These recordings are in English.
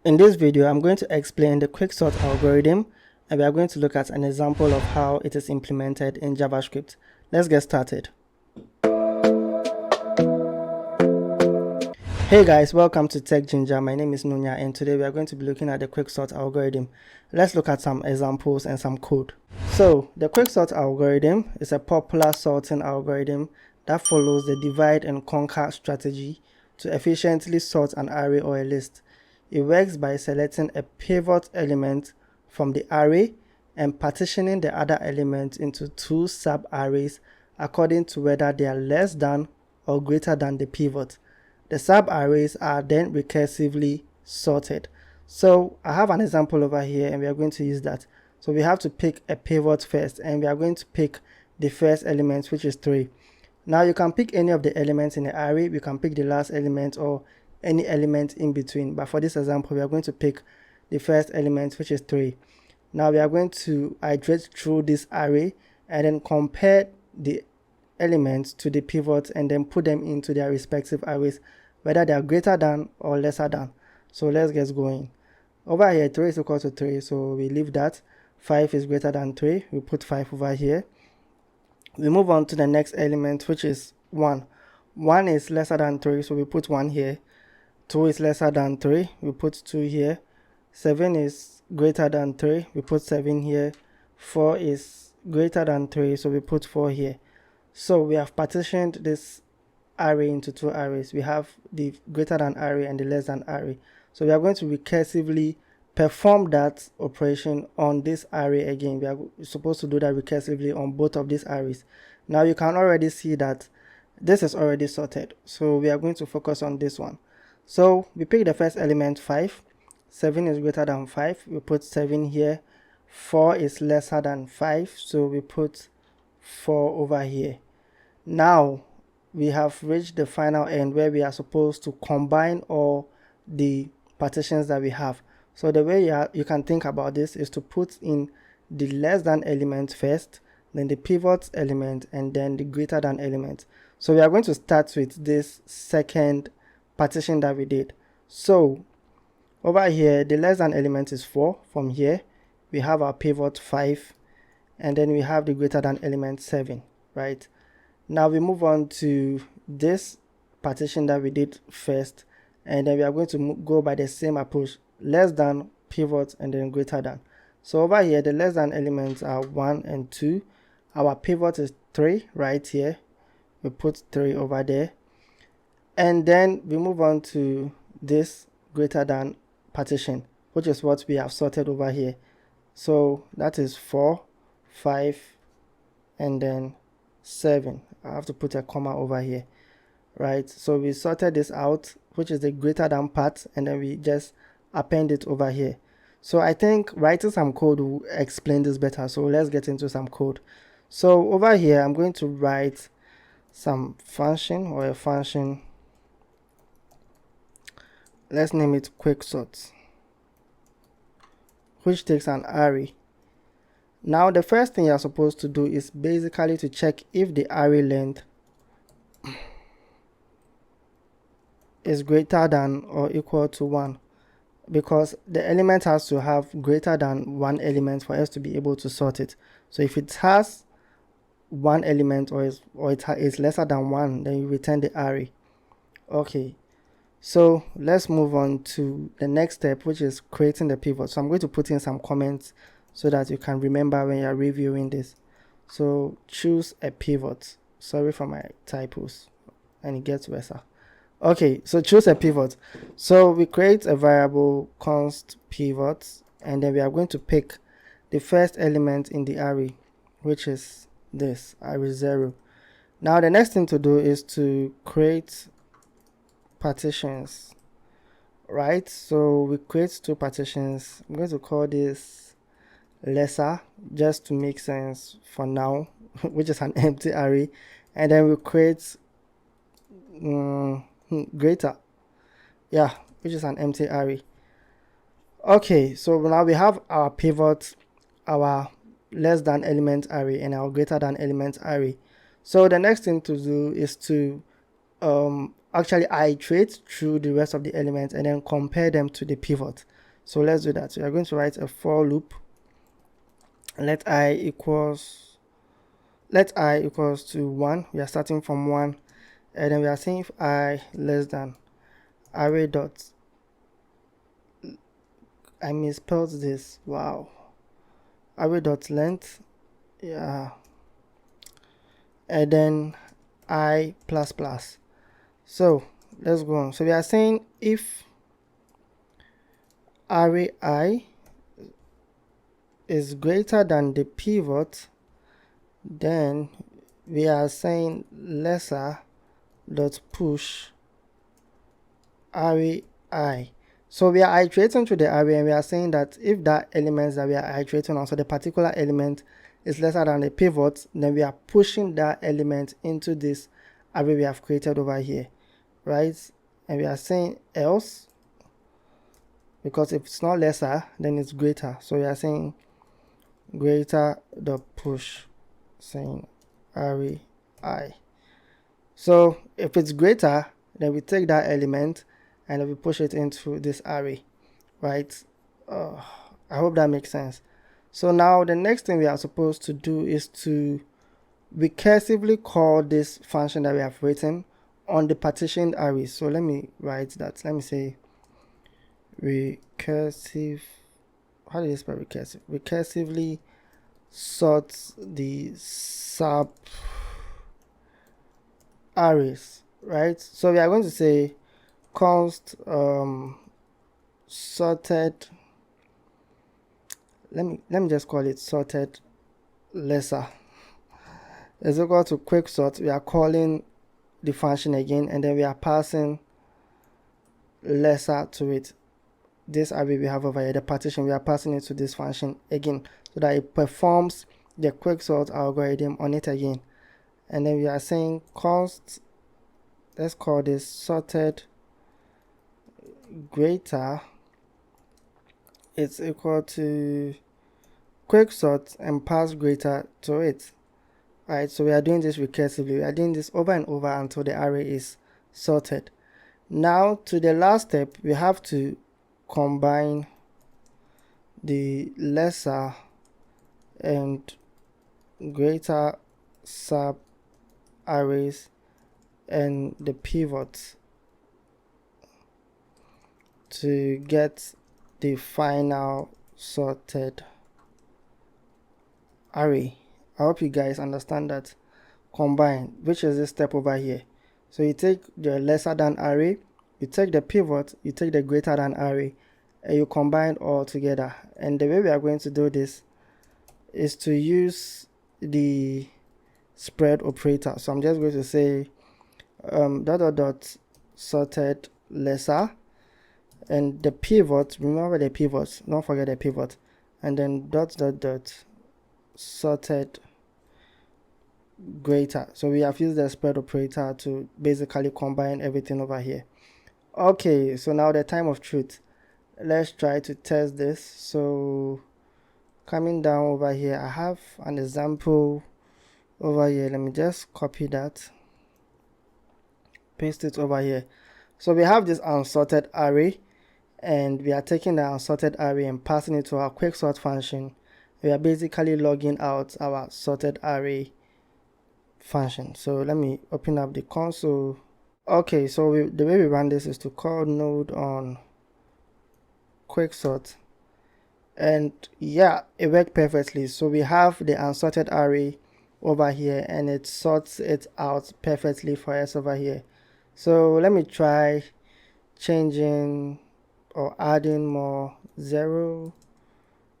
In this video, I'm going to explain the Quicksort algorithm, and we are going to look at an example of how it is implemented in JavaScript. Let's get started. Hey guys, welcome to Tech Ginger. My name is Nunya, and today we are going to be looking at the Quicksort algorithm. Let's look at some examples and some code. So, the Quicksort algorithm is a popular sorting algorithm that follows the divide and conquer strategy to efficiently sort an array or a list. It works by selecting a pivot element from the array and partitioning the other elements into two sub-arrays according to whether they are less than or greater than the pivot. The sub-arrays are then recursively sorted. So I have an example over here and we are going to use that. So we have to pick a pivot first and we are going to pick the first element, which is 3. Now you can pick any of the elements in the array, you can pick the last element or any element in between, but for this example we are going to pick the first element, which is 3. Now we are going to iterate through this array and then compare the elements to the pivots and then put them into their respective arrays, whether they are greater than or lesser than. So let's get going. Over here 3 is equal to 3, so we leave that. 5 is greater than 3, we put 5 over here. We move on to the next element, which is 1. 1 is lesser than 3, so we put 1 here. 2 is lesser than 3, we put 2 here. 7 is greater than 3, we put 7 here. 4 is greater than 3, so we put 4 here. So we have partitioned this array into two arrays. We have the greater than array and the less than array. So we are going to recursively perform that operation on this array again. We are supposed to do that recursively on both of these arrays. Now you can already see that this is already sorted, so we are going to focus on this one. So we pick the first element 5. 7 is greater than 5, we put 7 here. 4 is lesser than 5, so we put 4 over here. Now we have reached the final end where we are supposed to combine all the partitions that we have. So the way you can think about this is to put in the less than element first, then the pivot element, and then the greater than element. So we are going to start with this second partition that we did. So over here the less than element is 4. From here we have our pivot 5, and then we have the greater than element 7, right? Now we move on to this partition that we did first, and then we are going to go by the same approach: less than, pivot, and then greater than. So over here the less than elements are 1 and 2. Our pivot is 3 right here, we put 3 over there, and then we move on to this greater than partition, which is what we have sorted over here. So that is 4, 5, and then 7. I have to put a comma over here, right? So we sorted this out, which is the greater than part, and then we just append it over here. So I think writing some code will explain this better, so let's get into some code. So over here I'm going to write some function, or a function. Let's name it Quicksort, which takes an array. Now the first thing you're supposed to do is basically to check if the array length is greater than or equal to 1, because the element has to have greater than 1 element for us to be able to sort it. So if it has 1 element or it is lesser than 1, then you return the array. Okay, so let's move on to the next step, which is creating the pivot. So I'm going to put in some comments so that you can remember when you're reviewing this. So choose a pivot. Sorry for my typos, and it gets worse. Okay, so choose a pivot. So we create a variable const pivot, and then we are going to pick the first element in the array, which is this array 0. Now the next thing to do is to create partitions, right? So we create 2 partitions. I'm going to call this lesser just to make sense for now, which is an empty array, and then we create greater, yeah, which is an empty array. Okay, so now we have our pivot, our less than element array, and our greater than element array. So the next thing to do is to actually iterate through the rest of the elements and then compare them to the pivot. So let's do that. So we are going to write a for loop. Let I equals to 1. We are starting from 1, and then we are saying if I less than array dot, I misspelled this, wow, array dot length, yeah, and then I plus plus. So let's go on. So we are saying if array I is greater than the pivot, then we are saying lesser dot push array I. So we are iterating to the array, and we are saying that if that element that we are iterating on, so the particular element is lesser than the pivot, then we are pushing that element into this array we have created over here, right? And we are saying else, because if it's not lesser, then it's greater. So we are saying greater the push, saying array I. So if it's greater, then we take that element and we push it into this array, right? I hope that makes sense. So now the next thing we are supposed to do is to recursively call this function that we have written on the partitioned array. So let me write that. Let me say recursive. How do you spell recursive? Recursively sort the sub arrays, right? So we are going to say const sorted, let me just call it sorted lesser is equal to quicksort. We are calling the function again, and then we are passing lesser to it. This array we have over here, the partition, we are passing it to this function again, so that it performs the quicksort algorithm on it again. And then we are saying const, let's call this sorted greater, it's equal to quicksort, and pass greater to it. Right, so we are doing this recursively. We are doing this over and over until the array is sorted. Now to the last step, we have to combine the lesser and greater sub arrays and the pivots to get the final sorted array. I hope you guys understand that. Combine, which is this step over here. So you take the lesser than array, you take the pivot, you take the greater than array, and you combine all together. And the way we are going to do this is to use the spread operator. So I'm just going to say dot sorted lesser, and the pivot, remember the pivot, don't forget the pivot, and then dot sorted greater. So we have used the spread operator to basically combine everything over here. Okay, so now the time of truth. Let's try to test this. So coming down over here, I have an example over here. Let me just copy that, paste it over here. So we have this unsorted array, and we are taking the unsorted array and passing it to our quicksort function. We are basically logging out our sorted array function. So let me open up the console. Okay, so the way we run this is to call node on quicksort, and yeah, it worked perfectly. So we have the unsorted array over here, and it sorts it out perfectly for us over here. So let me try changing or adding more 0,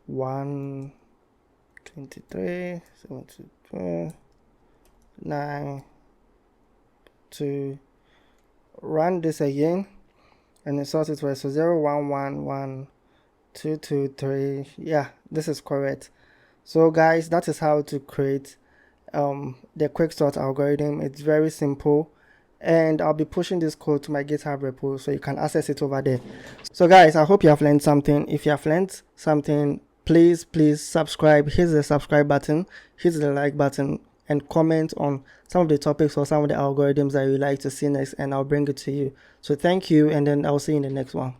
1, 23, 72, 9, 2. Run this again, and it sorts it for us. So 0, 1, 1, 1, 2, 2, 3. Yeah, this is correct. So guys, that is how to create the quicksort algorithm. It's very simple, and I'll be pushing this code to my GitHub repo so you can access it over there. So guys, I hope you have learned something. If you have learned something, please subscribe. Hit the subscribe button, hit the like button, and comment on some of the topics or some of the algorithms that you like to see next, and I'll bring it to you. So thank you, and then I'll see you in the next one.